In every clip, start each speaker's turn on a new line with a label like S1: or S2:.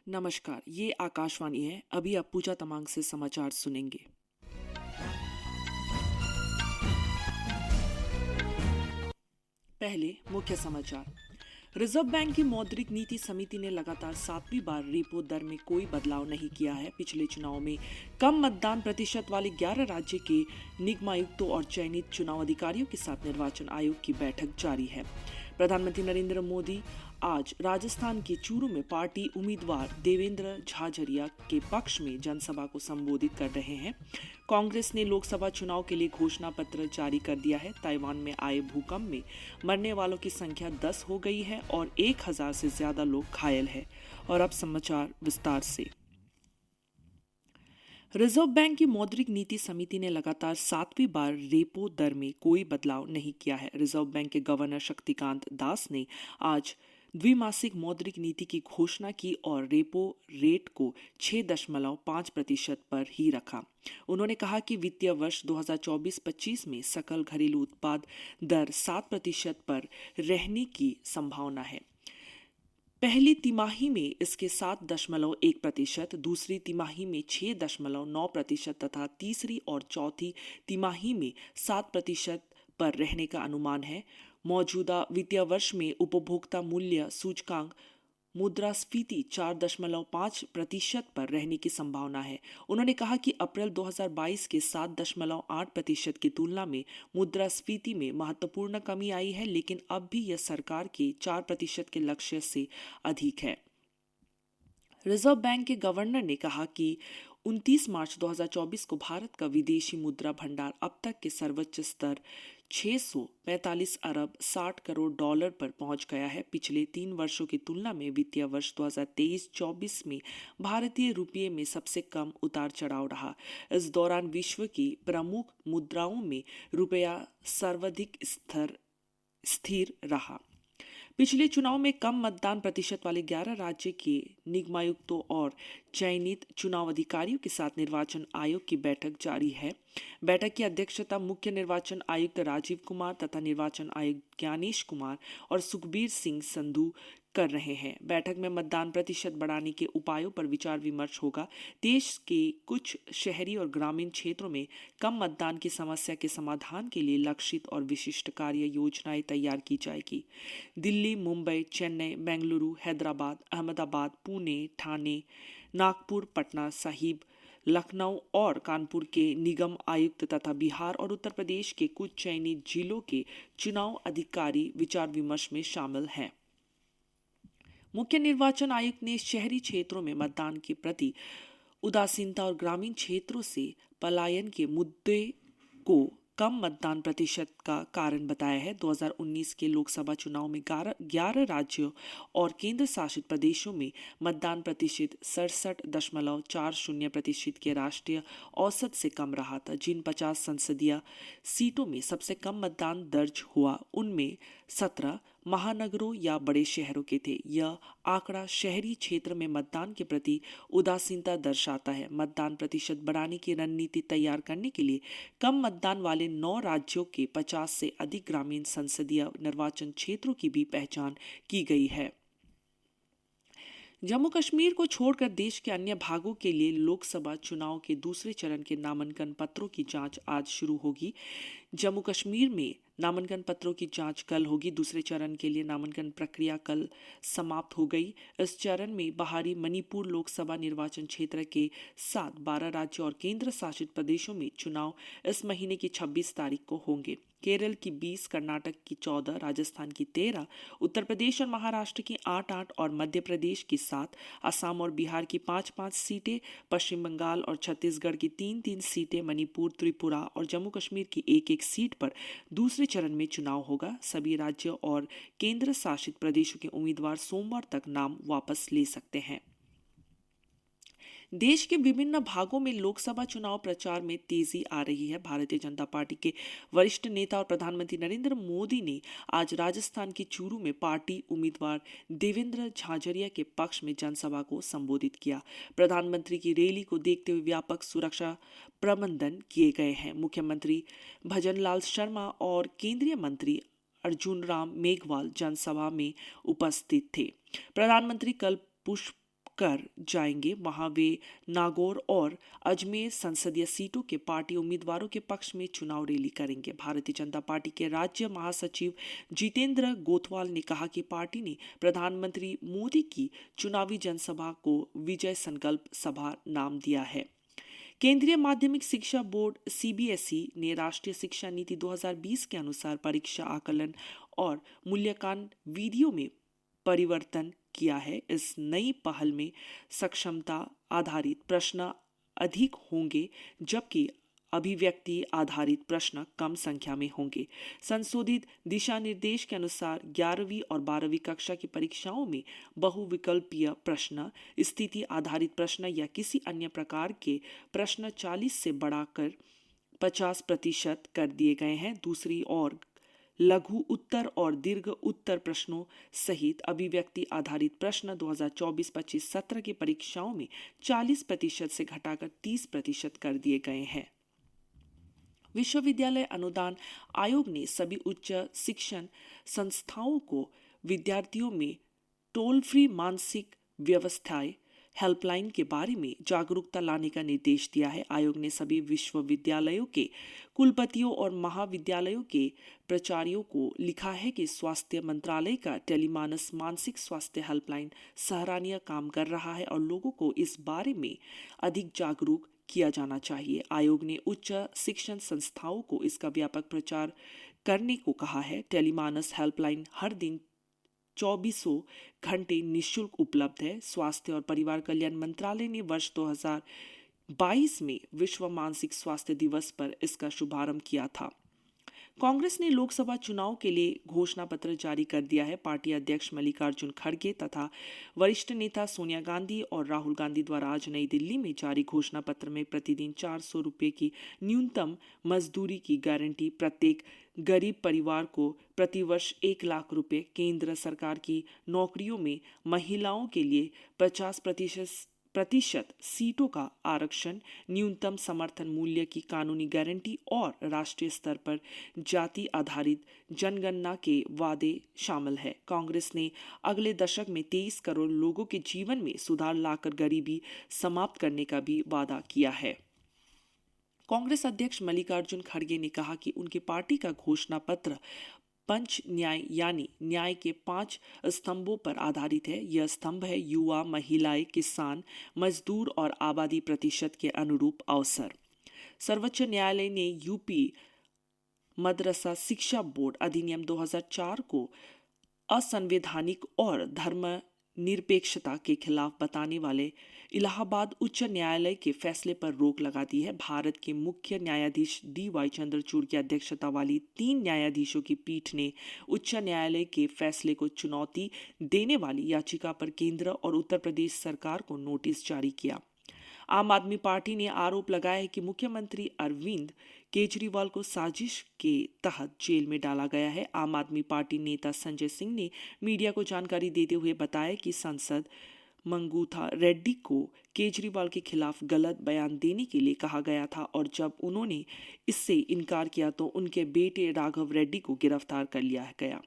S1: नमस्कार, ये आकाशवाणी है। अभी आप पूजा तमांग से समाचार सुनेंगे। पहले मुख्य समाचार। रिजर्व बैंक की मौद्रिक नीति समिति ने लगातार 7वीं बार रेपो दर में कोई बदलाव नहीं किया है। पिछले चुनाव में कम मतदान प्रतिशत वाले 11 राज्य के निगमायुक्तों और चयनित चुनाव अधिकारियों के साथ निर्वाचन आयोग की बैठक जारी है। प्रधानमंत्री नरेंद्र मोदी आज राजस्थान के चूरू में पार्टी उम्मीदवार देवेंद्र झाझरिया के पक्ष में जनसभा को संबोधित कर रहे हैं। कांग्रेस ने लोकसभा चुनाव के लिए घोषणा पत्र जारी कर दिया है। ताइवान में आए भूकंप में मरने वालों की संख्या 10 हो गई है और 1000 से ज्यादा लोग घायल हैं। और अब समाचार विस्तार से। रिजर्व बैंक की मौद्रिक नीति समिति ने लगातार 7वीं बार रेपो दर में कोई बदलाव नहीं किया है। रिजर्व बैंक के गवर्नर शक्तिकांत दास ने आज द्विमासिक मौद्रिक नीति की घोषणा की और रेपो रेट को 6.5% पर ही रखा। उन्होंने कहा कि वित्तीय वर्ष 2024-25 में सकल घरेलू उत्पाद दर 7% पर रहने की संभावना है। पहली तिमाही में इसके 7.1%, दूसरी तिमाही में 6.9% तथा तीसरी और चौथी तिमाही में 7% पर रहने का अनुमान है। मौजूदा वित्तीय वर्ष में उपभोक्ता मूल्य सूचकांक मुद्रास्फीति 4.5% पर रहने की संभावना है। उन्होंने कहा कि अप्रैल 2022 के 7.8% की तुलना में मुद्रास्फीति में महत्वपूर्ण कमी आई है, लेकिन अब भी यह सरकार के 4% के लक्ष्य से अधिक है। रिजर्व बैंक के गवर्नर ने कहा कि 29 मार्च 2024 को भारत का विदेशी मुद्रा भंडार अब तक के सर्वोच्च स्तर 645 अरब 60 करोड़ डॉलर पर पहुंच गया है। पिछले 3 वर्षों की तुलना में वित्तीय वर्ष 2023-24 में भारतीय रुपये में सबसे कम उतार चढ़ाव रहा। इस दौरान विश्व की प्रमुख मुद्राओं में रुपया सर्वाधिक स्थिर रहा। पिछले चुनाव में कम मतदान प्रतिशत वाले 11 राज्य के निगमायुक्तों और चयनित चुनाव अधिकारियों के साथ निर्वाचन आयोग की बैठक जारी है। बैठक की अध्यक्षता मुख्य निर्वाचन आयुक्त राजीव कुमार तथा निर्वाचन आयुक्त ज्ञानेश कुमार और सुखबीर सिंह संधू कर रहे हैं। बैठक में मतदान प्रतिशत बढ़ाने के उपायों पर विचार विमर्श होगा। देश के कुछ शहरी और ग्रामीण क्षेत्रों में कम मतदान की समस्या के समाधान के लिए लक्षित और विशिष्ट कार्य योजनाएं तैयार की जाएगी। दिल्ली, मुंबई, चेन्नई, बेंगलुरु, हैदराबाद, अहमदाबाद, पुणे, ठाणे, नागपुर, पटना साहिब, लखनऊ और कानपुर के निगम आयुक्त तथा बिहार और उत्तर प्रदेश के कुछ चयनित जिलों के चुनाव अधिकारी विचार विमर्श में शामिल हैं। मुख्य निर्वाचन आयुक्त ने शहरी क्षेत्रों में मतदान के प्रति उदासीनता और ग्रामीण क्षेत्रों से पलायन के मुद्दे को कम मतदान प्रतिशत का कारण बताया है। 2019 के लोकसभा चुनाव में 11 राज्यों और केंद्र शासित प्रदेशों में मतदान प्रतिशत 67.40% के राष्ट्रीय औसत से कम रहा था। जिन 50 संसदीय सीटों में सबसे कम मतदान दर्ज हुआ, उनमें 17 महानगरों या बड़े शहरों के थे। यह आंकड़ा शहरी क्षेत्र में मतदान के प्रति उदासीनता दर्शाता है। मतदान प्रतिशत बढ़ाने की रणनीति तैयार करने के लिए कम मतदान वाले 9 राज्यों के 50 से अधिक ग्रामीण संसदीय निर्वाचन क्षेत्रों की भी पहचान की गई है। जम्मू कश्मीर को छोड़कर देश के अन्य भागों के लिए लोकसभा चुनाव के दूसरे चरण के नामांकन पत्रों की जांच आज शुरू होगी। जम्मू कश्मीर में नामांकन पत्रों की जांच कल होगी। दूसरे चरण के लिए नामांकन प्रक्रिया कल समाप्त हो गई। इस चरण में बाहरी मणिपुर लोकसभा निर्वाचन क्षेत्र के साथ 12 राज्यों और केंद्र शासित प्रदेशों में चुनाव इस महीने की 26 तारीख को होंगे। केरल की 20, कर्नाटक की 14, राजस्थान की 13, उत्तर प्रदेश और महाराष्ट्र की 8-8 और मध्य प्रदेश की 7, असम और बिहार की 5-5 सीटें, पश्चिम बंगाल और छत्तीसगढ़ की 3-3 सीटें, मणिपुर, त्रिपुरा और जम्मू कश्मीर की 1-1 सीट पर दूसरे चरण में चुनाव होगा। सभी राज्यों और केंद्र शासित प्रदेशों के उम्मीदवार सोमवार तक नाम वापस ले सकते हैं। देश के विभिन्न भागों में लोकसभा चुनाव प्रचार में तेजी आ रही है। भारतीय जनता पार्टी के वरिष्ठ नेता और प्रधानमंत्री नरेंद्र मोदी ने आज राजस्थान के चूरू में पार्टी उम्मीदवार देवेंद्र झाझरिया के पक्ष में जनसभा को संबोधित किया। प्रधानमंत्री की रैली को देखते हुए व्यापक सुरक्षा प्रबंधन किए गए हैं। मुख्यमंत्री भजनलाल शर्मा और केंद्रीय मंत्री अर्जुन राम मेघवाल जनसभा में उपस्थित थे। प्रधानमंत्री कल पुष्प कर जाएंगे, वहां वे नागौर और अजमेर संसदीय सीटों के पार्टी उम्मीदवारों के पक्ष में चुनाव रैली करेंगे। भारतीय जनता पार्टी के राज्य महासचिव जितेंद्र गोथवाल ने कहा कि पार्टी ने प्रधानमंत्री मोदी की चुनावी जनसभा को विजय संकल्प सभा नाम दिया है। केंद्रीय माध्यमिक शिक्षा बोर्ड सीबीएसई ने राष्ट्रीय शिक्षा नीति 2020 के अनुसार परीक्षा आकलन और मूल्यांकन विधियों में परिवर्तन किया है। इस नई पहल में सक्षमता आधारित प्रश्न अधिक होंगे, जबकि अभिव्यक्ति आधारित प्रश्न कम संख्या में होंगे। संशोधित दिशा निर्देश के अनुसार 11वीं और 12वीं कक्षा की परीक्षाओं में बहुविकल्पीय प्रश्न, स्थिति आधारित प्रश्न या किसी अन्य प्रकार के प्रश्न 40 से बढ़ाकर 50% कर दिए गए हैं। दूसरी ओर लघु उत्तर और दीर्घ उत्तर प्रश्नों सहित अभिव्यक्ति आधारित प्रश्न 2024-25 सत्र की परीक्षाओं में 40% से घटाकर 30% कर दिए गए हैं। विश्वविद्यालय अनुदान आयोग ने सभी उच्च शिक्षण संस्थाओं को विद्यार्थियों में टोल फ्री मानसिक व्यवस्थाएं हेल्पलाइन के बारे में जागरूकता लाने का निर्देश दिया है। आयोग ने सभी विश्वविद्यालयों के कुलपतियों और महाविद्यालयों के प्राचार्यों को लिखा है कि स्वास्थ्य मंत्रालय का टेलीमानस मानसिक स्वास्थ्य हेल्पलाइन सराहनीय काम कर रहा है और लोगों को इस बारे में अधिक जागरूक किया जाना चाहिए। आयोग ने उच्च शिक्षण संस्थाओं को इसका व्यापक प्रचार करने को कहा है। टेलीमानस हेल्पलाइन हर दिन 24 घंटे निःशुल्क उपलब्ध है। स्वास्थ्य और परिवार कल्याण मंत्रालय ने वर्ष 2022 में विश्व मानसिक स्वास्थ्य दिवस पर इसका शुभारंभ किया था। कांग्रेस ने लोकसभा चुनाव के लिए घोषणा पत्र जारी कर दिया है। पार्टी अध्यक्ष मल्लिकार्जुन खड़गे तथा वरिष्ठ नेता सोनिया गांधी और राहुल गांधी द्वारा आज नई दिल्ली में जारी घोषणा पत्र में प्रतिदिन 400 रुपये की न्यूनतम मजदूरी की गारंटी, प्रत्येक गरीब परिवार को प्रतिवर्ष 1 लाख रुपए, केंद्र सरकार की नौकरियों में महिलाओं के लिए 50% सीटों का आरक्षण, न्यूनतम समर्थन मूल्य की कानूनी गारंटी और राष्ट्रीय स्तर पर जाति आधारित जनगणना के वादे शामिल है। कांग्रेस ने अगले दशक में 23 करोड़ लोगों के जीवन में सुधार लाकर गरीबी समाप्त करने का भी वादा किया है। कांग्रेस अध्यक्ष मल्लिकार्जुन खड़गे ने कहा कि उनकी पार्टी का घोषणा पत्र पंच न्याय यानी न्याय के 5 स्तंभों पर आधारित है। यह स्तंभ है युवा, महिलाएं, किसान, मजदूर और आबादी प्रतिशत के अनुरूप अवसर। सर्वोच्च न्यायालय ने यूपी मदरसा शिक्षा बोर्ड अधिनियम 2004 को असंवैधानिक और धर्मनिरपेक्षता के खिलाफ बताने वाले इलाहाबाद उच्च न्यायालय के फैसले पर रोक लगा दी है। भारत के मुख्य न्यायाधीश DY चंद्रचूड़ की अध्यक्षता वाली 3 न्यायाधीशों की पीठ ने उच्च न्यायालय के फैसले को चुनौती देने वाली याचिका पर केंद्र और उत्तर प्रदेश सरकार को नोटिस जारी किया। आम आदमी पार्टी ने आरोप लगाया है कि मुख्यमंत्री अरविंद केजरीवाल को साजिश के तहत जेल में डाला गया है। आम आदमी पार्टी नेता संजय सिंह ने मीडिया को जानकारी देते हुए बताया कि सांसद मंगूथा रेड्डी को केजरीवाल के खिलाफ गलत बयान देने के लिए कहा गया था और जब उन्होंने इससे इनकार किया तो उनके बेटे राघव रेड्डी को गिरफ्तार कर लिया गया।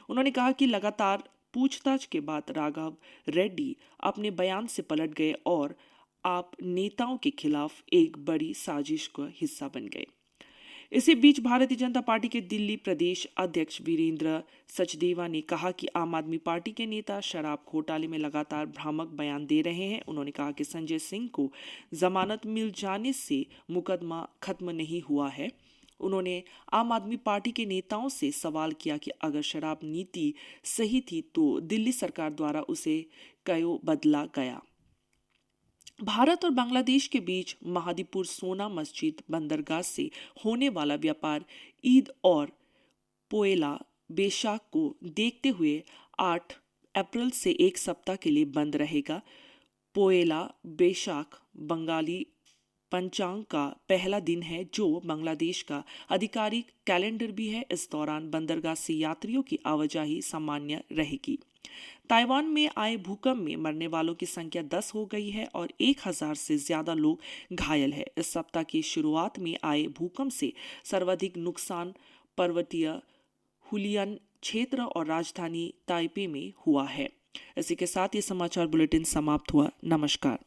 S1: उन्होंने कहा कि लगातार पूछताछ के बाद राघव रेड्डी अपने बयान से पलट गए और आप नेताओं के खिलाफ एक बड़ी साजिश का हिस्सा बन गए। इसी बीच भारतीय जनता पार्टी के दिल्ली प्रदेश अध्यक्ष वीरेंद्र सचदेवा ने कहा कि आम आदमी पार्टी के नेता शराब घोटाले में लगातार भ्रामक बयान दे रहे हैं। उन्होंने कहा कि संजय सिंह को जमानत मिल जाने से मुकदमा खत्म नहीं हुआ है। उन्होंने आम आदमी पार्टी के नेताओं से सवाल किया कि अगर शराब नीति सही थी तो दिल्ली सरकार द्वारा उसे क्यों बदला गया। भारत और बांग्लादेश के बीच महादीपुर सोना मस्जिद बंदरगाह से होने वाला व्यापार ईद और पोएला बैसाख को देखते हुए 8 अप्रैल से 1 सप्ताह के लिए बंद रहेगा। पोएला बैसाख बंगाली पंचांग का पहला दिन है जो बांग्लादेश का आधिकारिक कैलेंडर भी है। इस दौरान बंदरगाह से यात्रियों की आवाजाही सामान्य रहेगी। ताइवान में आए भूकंप में मरने वालों की संख्या 10 हो गई है और 1000 से ज्यादा लोग घायल है। इस सप्ताह की शुरुआत में आए भूकंप से सर्वाधिक नुकसान पर्वतीय हुलियन क्षेत्र और राजधानी ताइपे में हुआ है। इसी के साथ ये समाचार बुलेटिन समाप्त हुआ। नमस्कार।